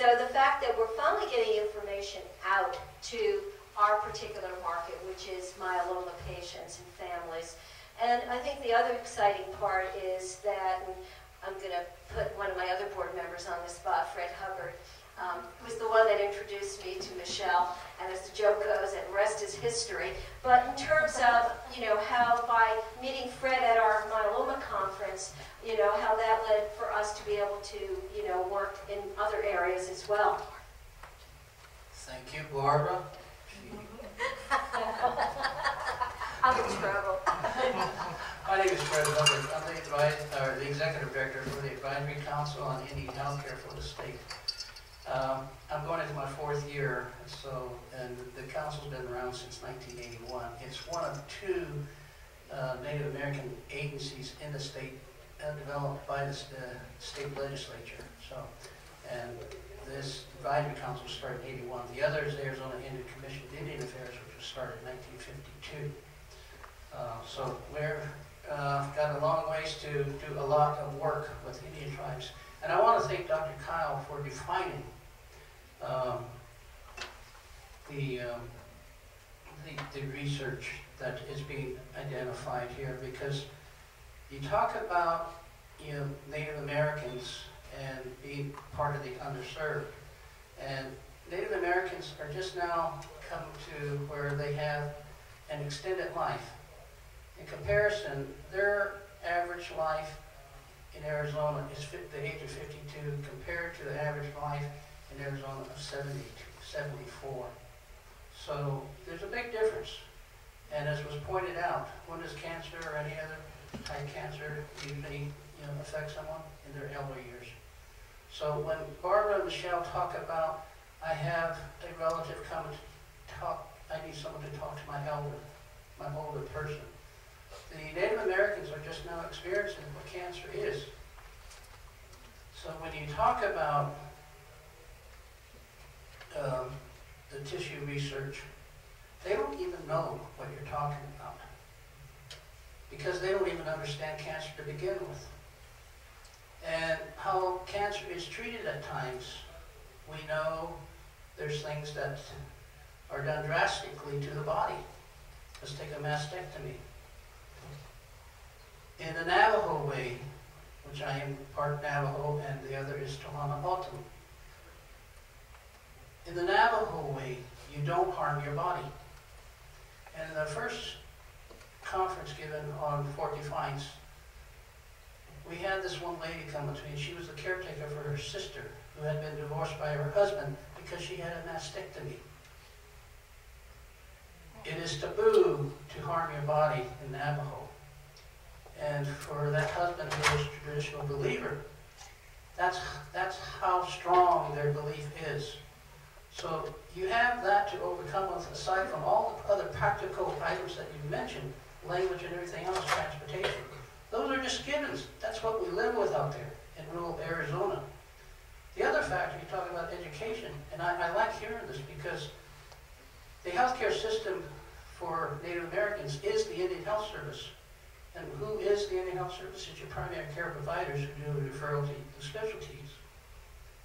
So the fact that we're finally getting information out to our particular market, which is myeloma patients and families. And I think the other exciting part is that, and I'm going to put one of my other board members on the spot, Fred Hubbard, was the one that introduced me to Michelle, and as the joke goes, and the rest is history. But in terms of, how by meeting Fred at our myeloma conference, how that led for us to be able to, work in other areas as well. Thank you, Barbara. I'm in trouble. My name is Fred Hubbard. I'm the executive director for the Advisory Council on Indian Healthcare for the state. I'm going into my 4th year, and the council's been around since 1981. It's one of 2 Native American agencies in the state developed by the state legislature. And this advisory council started in 81. The other is the Arizona Indian Commission of Indian Affairs, which was started in 1952. So we've got a long ways to do a lot of work with Indian tribes. And I want to thank Dr. Kyle for defining the research that is being identified here, because you talk about Native Americans and being part of the underserved, and Native Americans are just now coming to where they have an extended life. In comparison, their average life in Arizona is the age of 52 compared to the average life in Arizona of 74. So there's a big difference. And as was pointed out, when does cancer or any other type of cancer usually affect someone? In their elder years. So when Barbara and Michelle talk about, I have a relative come to talk, I need someone to talk to my older person. The Native Americans are just now experiencing what cancer is. So when you talk about the tissue research, they don't even know what you're talking about, because they don't even understand cancer to begin with. And how cancer is treated at times, we know there's things that are done drastically to the body. Let's take a mastectomy. In the Navajo way, which I am part Navajo and the other is Tohono O'odham. In the Navajo way, you don't harm your body. And in the first conference given on Ft.defiance, we had this one lady come to me, and she was the caretaker for her sister, who had been divorced by her husband because she had a mastectomy. It is taboo to harm your body in Navajo. And for that husband who is a traditional believer, that's how strong their belief is. So you have that to overcome with, aside from all the other practical items that you mentioned, language and everything else, transportation. Those are just givens. That's what we live with out there in rural Arizona. The other factor, you talk about education, and I like hearing this because the healthcare system for Native Americans is the Indian Health Service. And who is the Indian Health Service? It's your primary care providers who do referral to the specialties.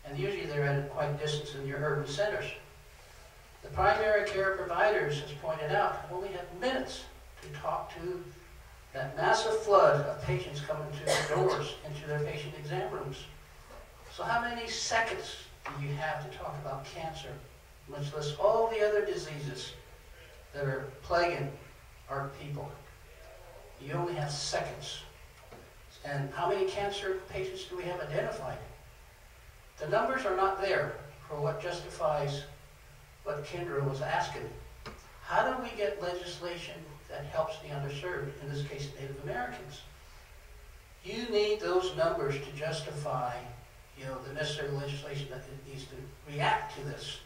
And usually they're at quite distance in your urban centers. The primary care providers, as pointed out, only have minutes to talk to that massive flood of patients coming to their doors, into their patient exam rooms. So how many seconds do you have to talk about cancer, much less all the other diseases that are plaguing our people? You only have seconds. And how many cancer patients do we have identified? The numbers are not there for what justifies what Kendra was asking. How do we get legislation that helps the underserved, in this case Native Americans? You need those numbers to justify, the necessary legislation that needs to react to this.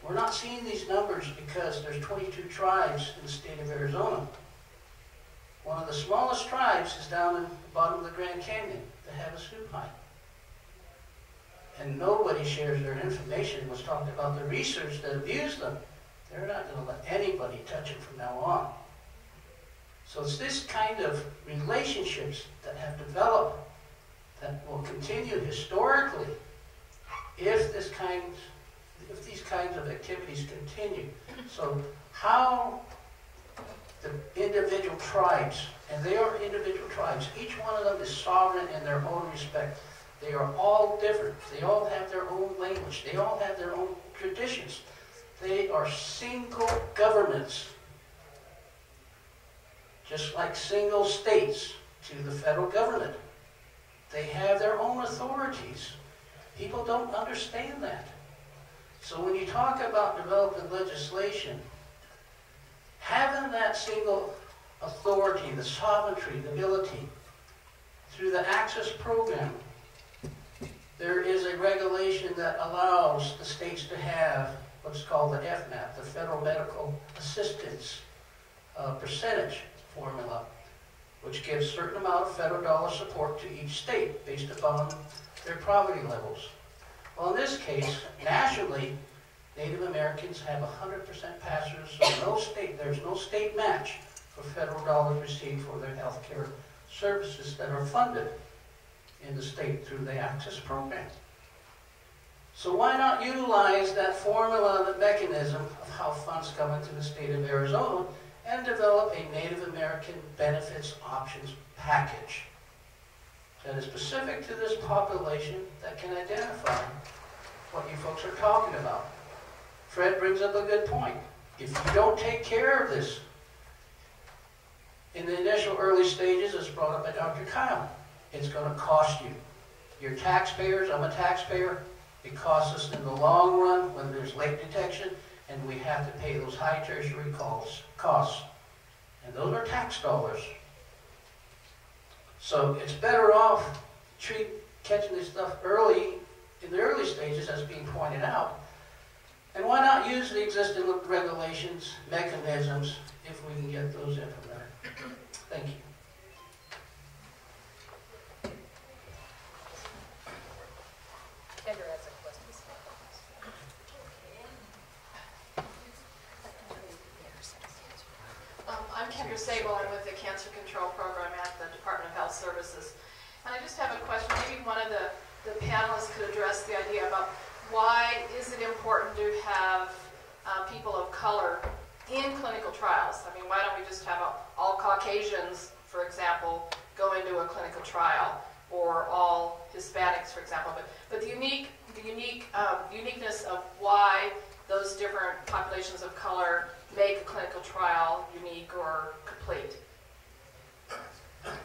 We're not seeing these numbers because there's 22 tribes in the state of Arizona. One of the smallest tribes is down in the bottom of the Grand Canyon, the Havasupai. And nobody shares their information. Was talked about the research that abused them. They're not going to let anybody touch it from now on. So it's this kind of relationships that have developed that will continue historically if these kinds of activities continue. So how the individual tribes, and they are individual tribes, each one of them is sovereign in their own respect. They are all different. They all have their own language. They all have their own traditions. They are single governments, just like single states to the federal government. They have their own authorities. People don't understand that. So when you talk about developing legislation, having that single authority, the sovereignty, the ability, through the Access program, there is a regulation that allows the states to have what's called the FMAP, the Federal Medical Assistance Percentage Formula, which gives a certain amount of federal dollar support to each state based upon their poverty levels. Well, in this case, nationally, Native Americans have 100% pass-through, so there's no state match for federal dollars received for their health care services that are funded in the state through the Access program. So why not utilize that formula, the mechanism of how funds come into the state of Arizona, and develop a Native American benefits options package that is specific to this population that can identify what you folks are talking about. Fred brings up a good point. If you don't take care of this in the initial early stages, as brought up by Dr. Kyle, it's going to cost you. You're taxpayers, I'm a taxpayer. It costs us in the long run when there's late detection, and we have to pay those high tertiary costs. And those are tax dollars. So it's better off catching this stuff early, in the early stages, as being pointed out. And why not use the existing regulations, mechanisms, if we can get those implemented? Thank you. Kendra has a question. I'm Kendra Sable. I'm with the Cancer Control Program at the Department of Health Services. And I just have a question. Maybe one of the panelists could address the idea about why is it important to have people of color in clinical trials? I mean, why don't we just have all Caucasians, for example, go into a clinical trial, or all Hispanics, for example? But the uniqueness of why those different populations of color make a clinical trial unique or complete.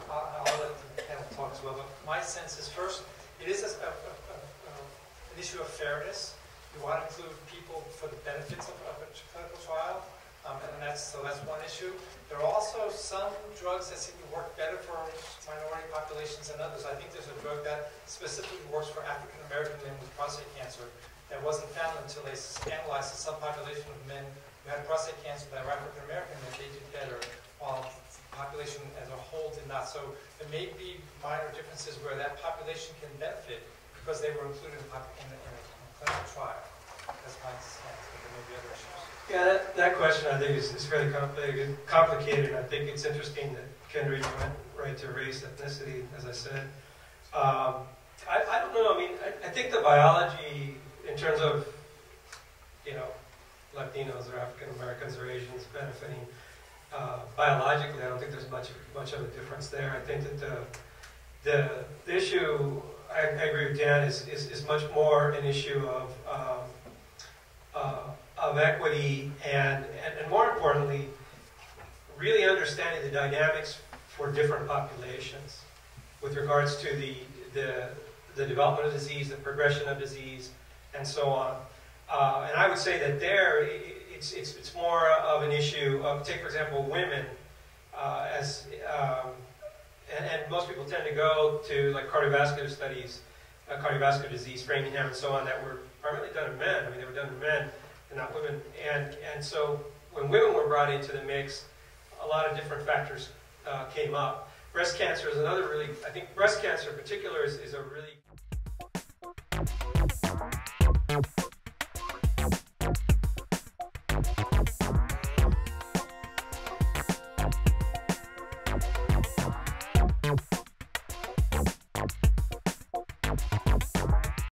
I'll let the panel talk as well, but my sense is, first, it is an issue of fairness. You want to include people for the benefits of a clinical trial, and that's one issue. There are also some drugs that seem to work better for minority populations than others. I think there's a drug that specifically works for African American men with prostate cancer that wasn't found until they analyzed the subpopulation of men who had prostate cancer that were African American, that they did better, while the population as a whole did not. So there may be minor differences where that population can benefit because they were included in a clinical trial. That's my sense, but there may be other issues. Yeah, that question I think is fairly complicated. I think it's interesting that Kendra went right to race, ethnicity, as I said. I don't know. I mean, I think the biology, in terms of, Latinos or African Americans or Asians benefiting biologically, I don't think there's much of a difference there. I think that the issue, I agree with Dan, is much more an issue of equity and more importantly, really understanding the dynamics for different populations with regards to the development of disease, the progression of disease, and so on. And I would say that there, it's more of an issue of, take for example, women, and most people tend to go to like cardiovascular studies, cardiovascular disease, Framingham, and so on, that were primarily done in men. I mean, they were done in men and not women. And so when women were brought into the mix, a lot of different factors came up. Breast cancer is another really, I think breast cancer in particular is a really